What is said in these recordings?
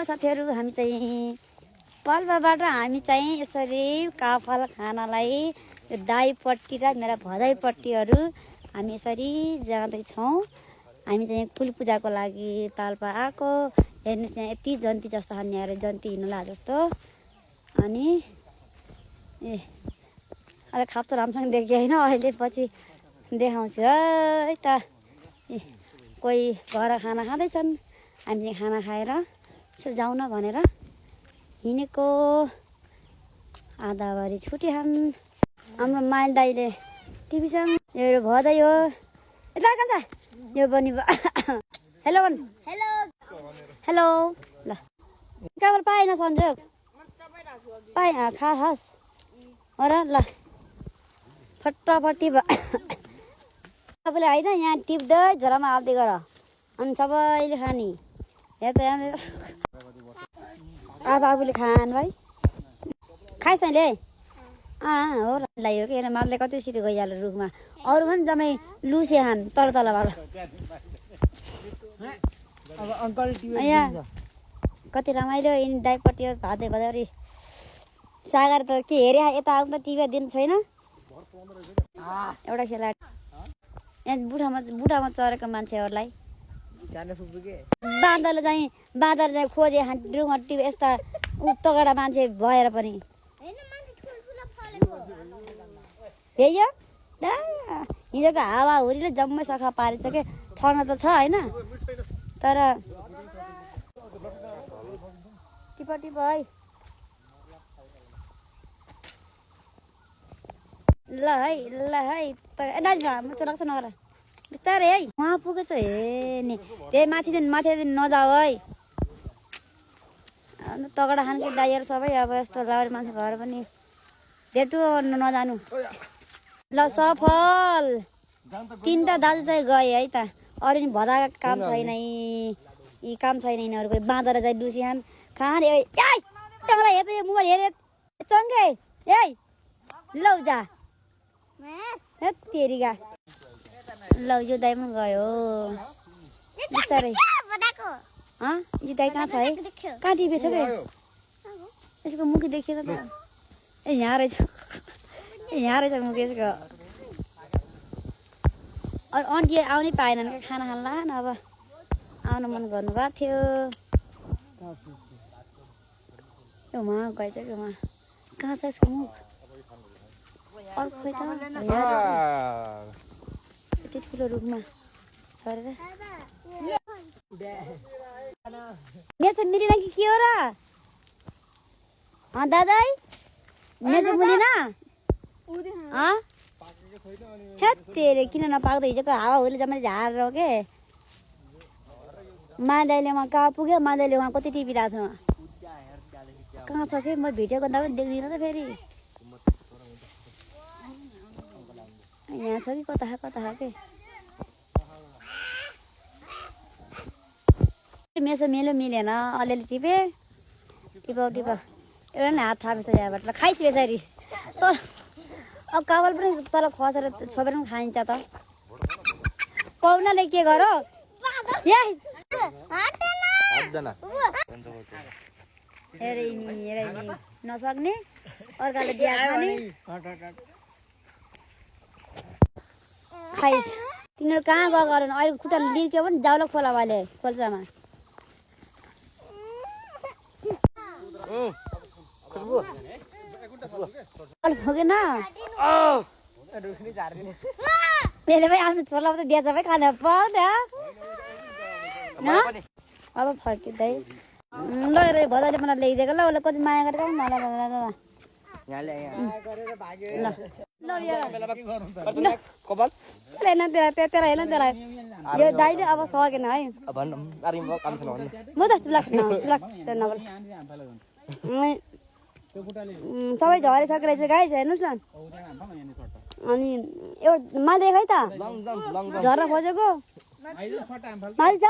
साथीहरू हामी चाहिँ पाल्पाबाट हामी चाहिँ यसरी काफल खानलाई यो दाइपट्टि र मेरा भदाइपट्टिहरू हामी यसरी जाँदैछौँ। हामी चाहिँ कुल पूजाको लागि पाल्पा आएको। हेर्नुहोस् यहाँ यति जन्ती जस्तो खानेहरू जन्ती हिँड्नुला जस्तो। अनि ए अहिले खाप्चो राम्रोसँग देखेँ होइन, अहिले पछि देखाउँछु है त। कोही घर खाना खाँदैछन्, हामी खाना खाएर यसो जाउँ न भनेर हिँडेको। आधाभरि छुट्यान् हाम्रो माइल दाइले टिभीसँग। यो भदै हो यता कन्छ यो पनि हेलो भन्। हेलो हेलो ल कहाँबाट पाएन संजोग पाएँ खास हो र ल फटाफटी सबैले होइन यहाँ टिप्दै झोलामा हाल्दै गर अनि सबैले खाने आफूले खान भाइ खाइस् अहिले हो र लाई हो कि मारले कति सिटी गइहाल्यो रुखमा। अरू पनि जम्मै लुसे खान तल तलबाट। यहाँ कति रमाइलो यिनी दाइपट्टि भादै भदै सागर त के हेरे यता आउनु त टिभी दिनु छैन। एउटा खेलाडी यहाँ बुढामा चढेको मान्छेहरूलाई बाँदरले चाहिँ खोजे रुखमा टिभी यस्ता तगडा मान्छे भएर पनि हिजो हिजोको हावाहुरीले जम्मै सखा पारिसके। छर्न त छ होइन, तर टिप टिप है ल है त लाग्छ नगर बिस्तारै है। उहाँ पुगेछ हे नि त्यही माथिदेखि नजाऊ है। अन्त तगडा खानकी दाइहरू सबै अब यस्तो लाउरे मान्छे भएर पनि डेटु नजानु ल। सफल तिनवटा दाजु चाहिँ गए है त। अरू नि भदाको काम छैन यी काम छैन यिनीहरूको। बाँदर चाहिँ डुसिहान खान मलाई हेर्दै यो मोबाइल हेरे चङ्गे ए लौ जा तेरिगा लौ यो दाइ पनि गयो बिस्तारै। यो दाइ कहाँ छ है, कहाँ टिपेछ कि यसको मुखी देखिएन त। ए यहाँ रहेछ मुखी यसको। अरू आन्टी आउनै पाएनन् क्या, खाना खान्ला अब आउनु मन गर्नुभएको थियो। उहाँ गएछ कि उहाँ कहाँ छ यसको मुख अर्को खोइ त यति ठुलो रुखमा छरेर मेसो मिलेन कि के हो र दादा मेसो मिलेन तेरे किन नपाक्दो। हिजोको हावाहुरीले जम्मै झारेर हो के। मादाइले उहाँ कहाँ पुग्यो, मादाइले उहाँ कति टिपिरहेको छ कहाँ छ कि म भिडियो गर्दा पनि देख्दिनँ त। फेरि यहाँ छ कि कता के मेसो मिलेन। अलिअलि टिपे एउटा नि हात थापेछ यहाँबाट ल खाइस् यसरी। अब काबल पनि तल खसेर छोपेर पनि खाइन्छ त। पाउनाले के गर नसक्ने अर्काले बिहा खाने खाइस्। तिनीहरू कहाँ गएको अहिले खुट्टा लिर्क्यो पनि जाउला खोला अहिले खोल्सामा। पुगेन त्यसले पनि आफ्नो छोरा त दिएछ भाइ खाना पाउँछ अब फर्किँदै ल भदाले मलाई ल्याइदिएको ल। उसले कति माया गरेको मलाई यो दाइले अब सकेन है म त सबै झरिसकेको रहेछ गाइस हेर्नुहोस् न। अनि एउटा माले खै त झर्न खोजेको माली छ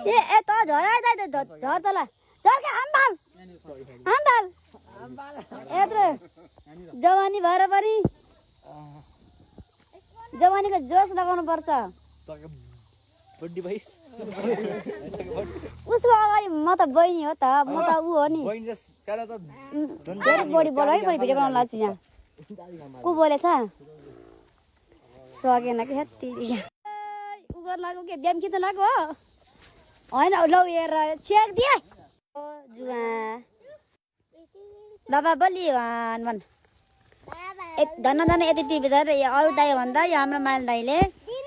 ए त झर तल झर्के आम्बाल यत्रो जवानी भएर पनि जवानीको जोस लगाउनु पर्छ। उसको अगाडि म त बहिनी हो त म त ऊ हो नि धेरै बढी बोल है बढी भिडियो बनाउनु लाग्छु यहाँ को बोलेछ सकेन कि हेत्ती ऊ गर्न लाग्यो के ब्याम खिच्न लाग्यो हो होइन लौ हेर छेक दिए जुवा बाबा बलि भन धन्न धन्न यति टिपेछ र अरू दाई भन्दा यो हाम्रो माइल दाईले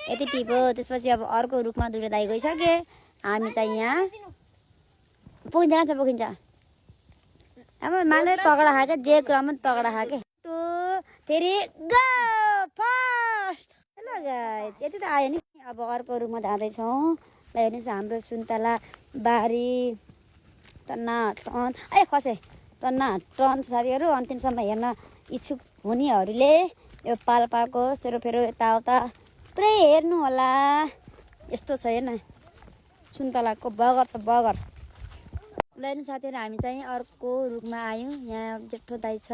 यति टिप्यो त्यसपछि अब अर्को रुखमा दुईवटा दाई गइसके हामी चाहिँ यहाँ पुगिन्छ अब माइलले तगडा खाके जे कुरामा तगडा खाके टु फेरि गो फास्ट हेलो गाइस यति त आयो नि अब अर्को रुखमा जाँदैछौँ ल हेर्नुहोस् हाम्रो सुन्तला बारी टन्ना टन खसे टन्ना टन सारीहरू अन्तिमसम्म हेर्न इच्छुक हुनेहरूले यो पाल्पाको सेरोफेरो यताउता पुरै हेर्नु होला यस्तो छ हेर्न सुन्तलाको बगर त बगर ल हेर्नु साथीहरू हामी चाहिँ अर्को रुखमा आयौँ यहाँ जेठो दाई छ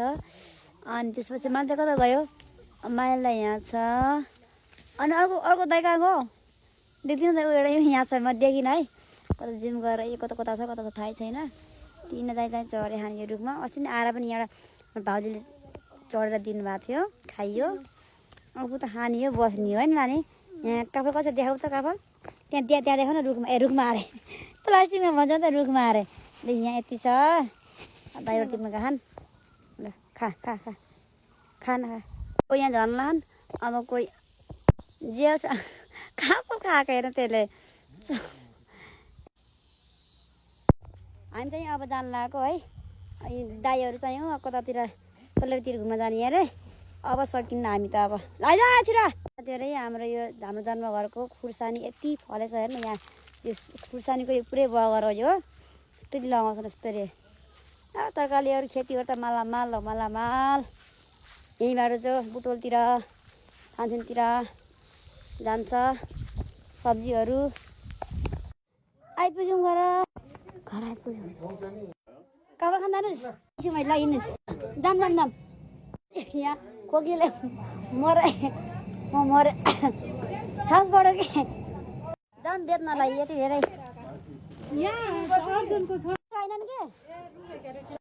अनि त्यसपछि मान्छे कता गयो माइल दाई यहाँ छ अनि अर्को दाई कहाँ गयो देख्दिनँ त ऊ एउटा यहाँ छ म देखिनँ है कता जिम गरेर यो कता कता छ थाहै छैन तिन दाई चाहिँ चढे खाने यो रुखमा अस्ति नै आएर पनि यहाँ भाउजूले चढेर दिनुभएको थियो खाइयो अब त खाने हो बस्ने हो नि लाने यहाँ काफल कसरी देखाउ त काफल त्यहाँ देखाउ न रुखमा अरे प्लास्टिकमा भन्छ त रुखमा अरे ल यहाँ यति छ दाइबाट तिम्रो खान ल खा न कोही यहाँ झर्लान् अब कोही जे काफल खाएको हेर त्यसले हामी चाहिँ अब जानु लागेको है दाईहरू चाहिँ हो कतातिर सोलेरतिर घुम्न जाने अरे अब सकिन्न हामी त अब छिरा साथीहरू हाम्रो यो हाम्रो जन्मघरको खुर्सानी यति फलेछ हेर्नु यहाँ यो खुर्सानीको यो पुरै बगर हो यो यस्तै लगाउँछ जस्तो रे तरकारीहरू खेतीहरू त मालामाल यहीँबाट चाहिँ बुटोलतिर फान्सनतिर जान्छ सब्जीहरू आइपुग्यौँ घर आइपुग्यौँ काबर खान जानुहोस् मैले लगिनुहोस् जाम यहाँ कोकीले मरे सासबाट कि जाम बेच्नलाई यति धेरै छैनन् के